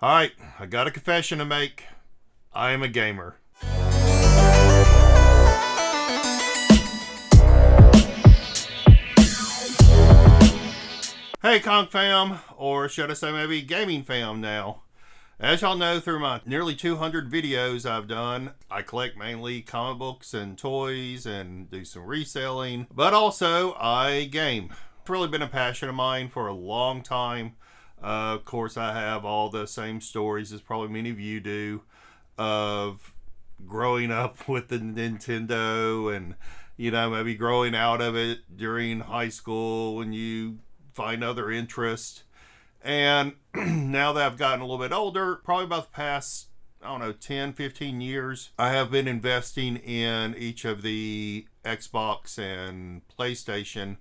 Alright, I got a confession to make. I am a gamer. Hey Conk fam, or should I say maybe gaming fam now. As y'all know, through my nearly 200 videos I've done, I collect mainly comic books and toys and do some reselling, but also I game. It's really been a passion of mine for a long time. Of course, I have all the same stories as probably many of you do of growing up with the Nintendo and, maybe growing out of it during high school when you find other interests. And now that I've gotten a little bit older, probably about the past, 10, 15 years, I have been investing in each of the Xbox and PlayStation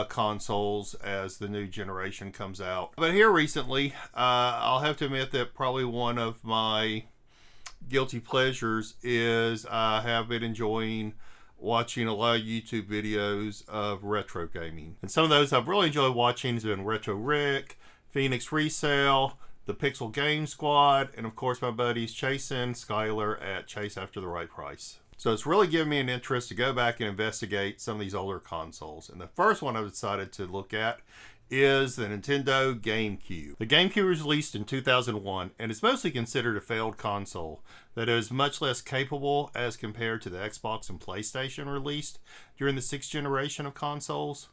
consoles as the new generation comes out. But here recently, I'll have to admit that probably one of my guilty pleasures is I have been enjoying watching a lot of YouTube videos of retro gaming. And some of those I've really enjoyed watching has been Retro Rick, Phoenix Resale, the Pixel Game Squad, and of course my buddies Chase and Skylar at Chase After the Right Price. So it's really given me an interest to go back and investigate some of these older consoles. And the first one I've decided to look at is the Nintendo Gamecube. The Gamecube was released in 2001 and is mostly considered a failed console that is much less capable as compared to the Xbox and PlayStation released during the 6th generation of consoles.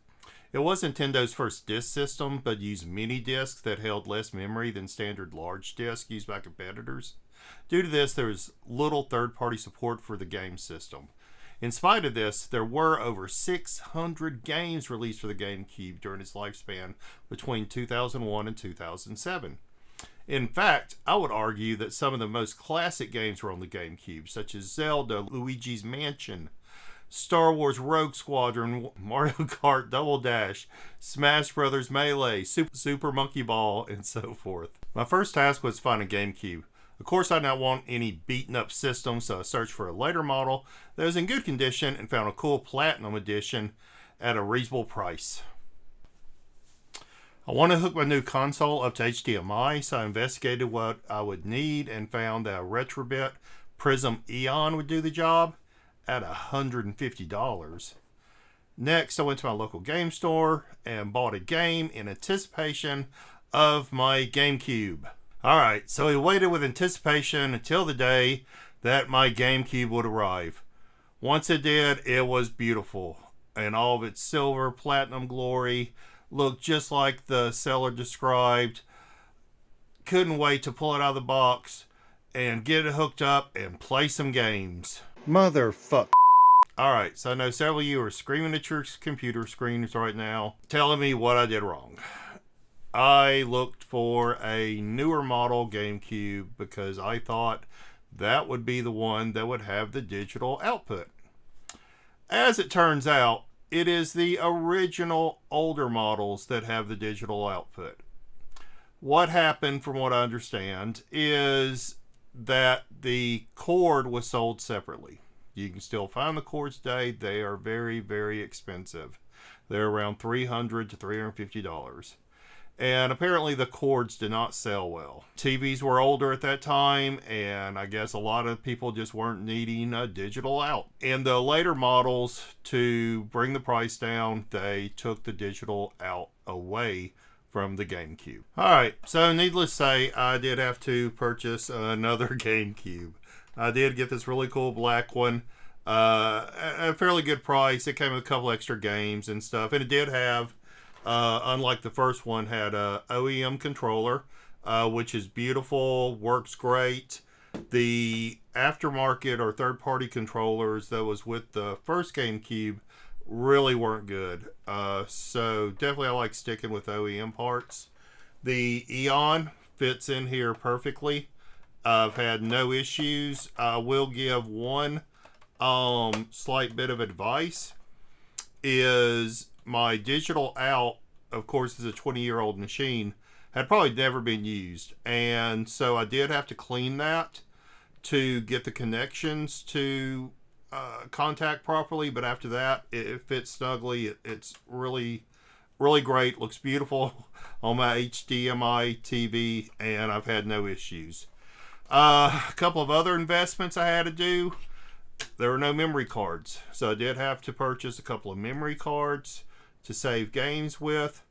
It was Nintendo's first disc system, but used mini discs that held less memory than standard large discs used by competitors. Due to this, there was little third-party support for the game system. In spite of this, there were over 600 games released for the GameCube during its lifespan between 2001 and 2007. In fact, I would argue that some of the most classic games were on the GameCube, such as Zelda, Luigi's Mansion, Star Wars Rogue Squadron, Mario Kart Double Dash, Smash Bros. Melee, Super Monkey Ball, and so forth. My first task was to find a GameCube. Of course, I did not want any beaten up system, so I searched for a later model that was in good condition and found a cool Platinum Edition at a reasonable price. I wanted to hook my new console up to HDMI, so I investigated what I would need and found that a Retrobit Prism Eon would do the job at $150. Next, I went to my local game store and bought a game in anticipation of my GameCube. Alright, so we waited with anticipation until the day that my GameCube would arrive. Once it did, it was beautiful. And all of its silver, platinum glory looked just like the seller described. Couldn't wait to pull it out of the box and get it hooked up and play some games. Motherfuck. Alright, so I know several of you are screaming at your computer screens right now, telling me what I did wrong. I looked for a newer model GameCube because I thought that would be the one that would have the digital output. As it turns out, it is the original older models that have the digital output. What happened, from what I understand, is that the cord was sold separately. You can still find the cords today. They are very, very expensive. They're around $300 to $350. And apparently the cords did not sell well. TVs were older at that time, and I guess a lot of people just weren't needing a digital out. In the later models, to bring the price down, they took the digital out away from the GameCube. Alright, so needless to say, I did have to purchase another GameCube. I did get this really cool black one at a fairly good price. It came with a couple extra games and stuff, and it did have, unlike the first one, had a OEM controller, which is beautiful, works great. The aftermarket or third-party controllers that was with the first GameCube really weren't good. So definitely I like sticking with OEM parts. The Eon fits in here perfectly. I've had no issues. I will give one slight bit of advice. Is my digital out, of course, is a 20-year-old machine, had probably never been used. And so I did have to clean that to get the connections to contact properly. But after that, it fits snugly. It's really really great. Looks beautiful on my HDMI TV, and I've had no issues. A couple of other investments I had to do. There were no memory cards, so I did have to purchase a couple of memory cards to save games with.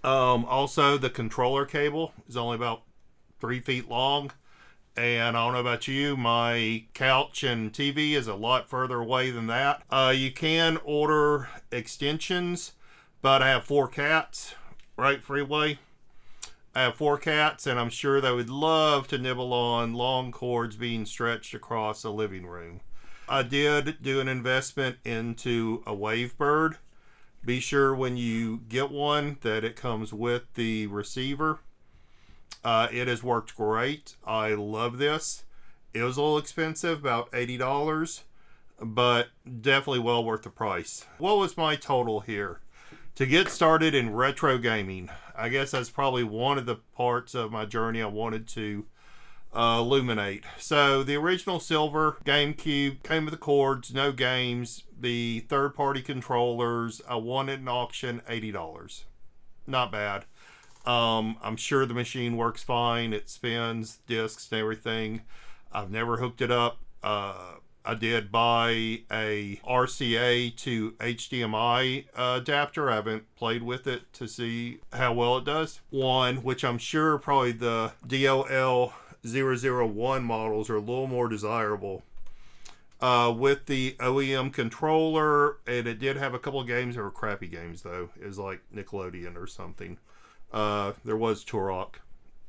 Also, the controller cable is only about 3 feet long, and I don't know about you, my couch and TV is a lot further away than that. You can order extensions, but I have 4 cats, right, Freeway? I have 4 cats, and I'm sure they would love to nibble on long cords being stretched across a living room. I did do an investment into a Wavebird. Be sure when you get one that it comes with the receiver. It has worked great. I love this. It was a little expensive, about $80, but definitely well worth the price. What was my total here? To get started in retro gaming, I guess that's probably one of the parts of my journey I wanted to illuminate. So the original silver Gamecube came with the cords, no games, the third-party controllers. I won at an auction, $80. Not bad. I'm sure the machine works fine. It spins, discs, and everything. I've never hooked it up. I did buy a RCA to HDMI adapter. I haven't played with it to see how well it does. One, which I'm sure probably the DOL001 models are a little more desirable. With the OEM controller, and it did have a couple of games that were crappy games though. It was like Nickelodeon or something. There was Turok,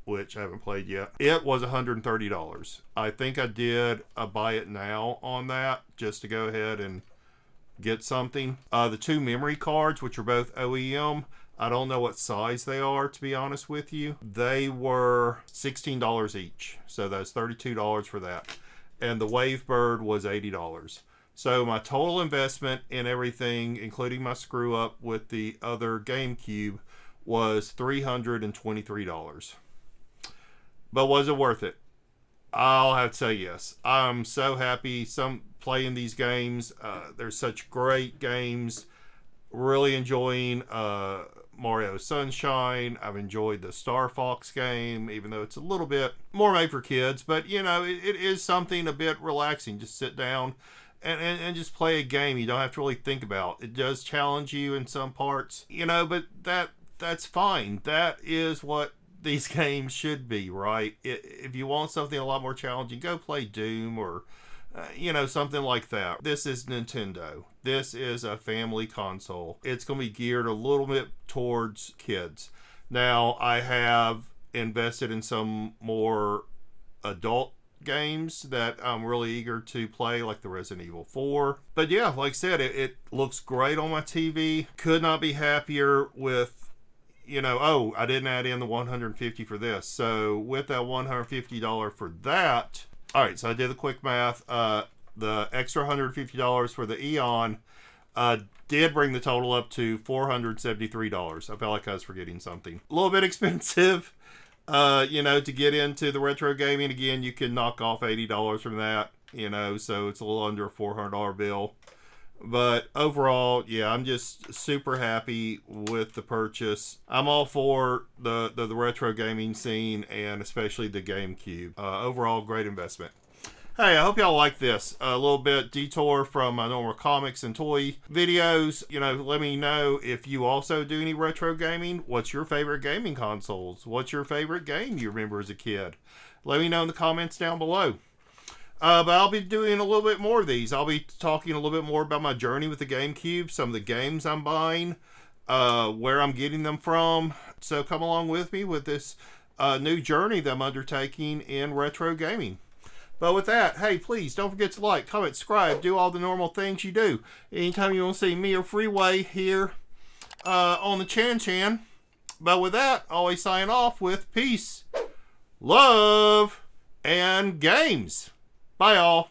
which I haven't played yet. It was $130. I think I did a buy it now on that just to go ahead and get something. The 2 memory cards, which are both OEM, I don't know what size they are, to be honest with you. They were $16 each, so that's $32 for that. And the Wavebird was $80. So my total investment in everything, including my screw up with the other Gamecube, was $323. But was it worth it? I'll have to say yes. I'm so happy playing these games. They're such great games. Really enjoying Mario Sunshine. I've enjoyed the Star Fox game, even though it's a little bit more made for kids. But, you know, it is something a bit relaxing. Just sit down and just play a game you don't have to really think about. It does challenge you in some parts, you know, but that's fine. That is what these games should be, right? If you want something a lot more challenging, go play Doom or you know, something like that. This is Nintendo. This is a family console. It's going to be geared a little bit towards kids. Now, I have invested in some more adult games that I'm really eager to play, like the Resident Evil 4. But yeah, like I said, it looks great on my TV. Could not be happier with, you know, oh, I didn't add in the $150 for this. So with that $150 for that, all right, so I did the quick math. The extra $150 for the Eon did bring the total up to $473. I felt like I was forgetting something. A little bit expensive, you know, to get into the retro gaming. Again, you can knock off $80 from that, you know, so it's a little under a $400 bill. But overall, yeah, I'm just super happy with the purchase. I'm all for the retro gaming scene, and especially the GameCube. Overall, great investment. Hey, I hope y'all like this. A little bit detour from my normal comics and toy videos. You know, let me know if you also do any retro gaming. What's your favorite gaming consoles? What's your favorite game you remember as a kid? Let me know in the comments down below. But I'll be doing a little bit more of these. I'll be talking a little bit more about my journey with the GameCube, some of the games I'm buying, where I'm getting them from. So come along with me with this new journey that I'm undertaking in retro gaming. But with that, hey, please don't forget to like, comment, subscribe, do all the normal things you do. Anytime you want to see me or Freeway here on the Chan. But with that, I always sign off with peace, love, and games. Bye, all.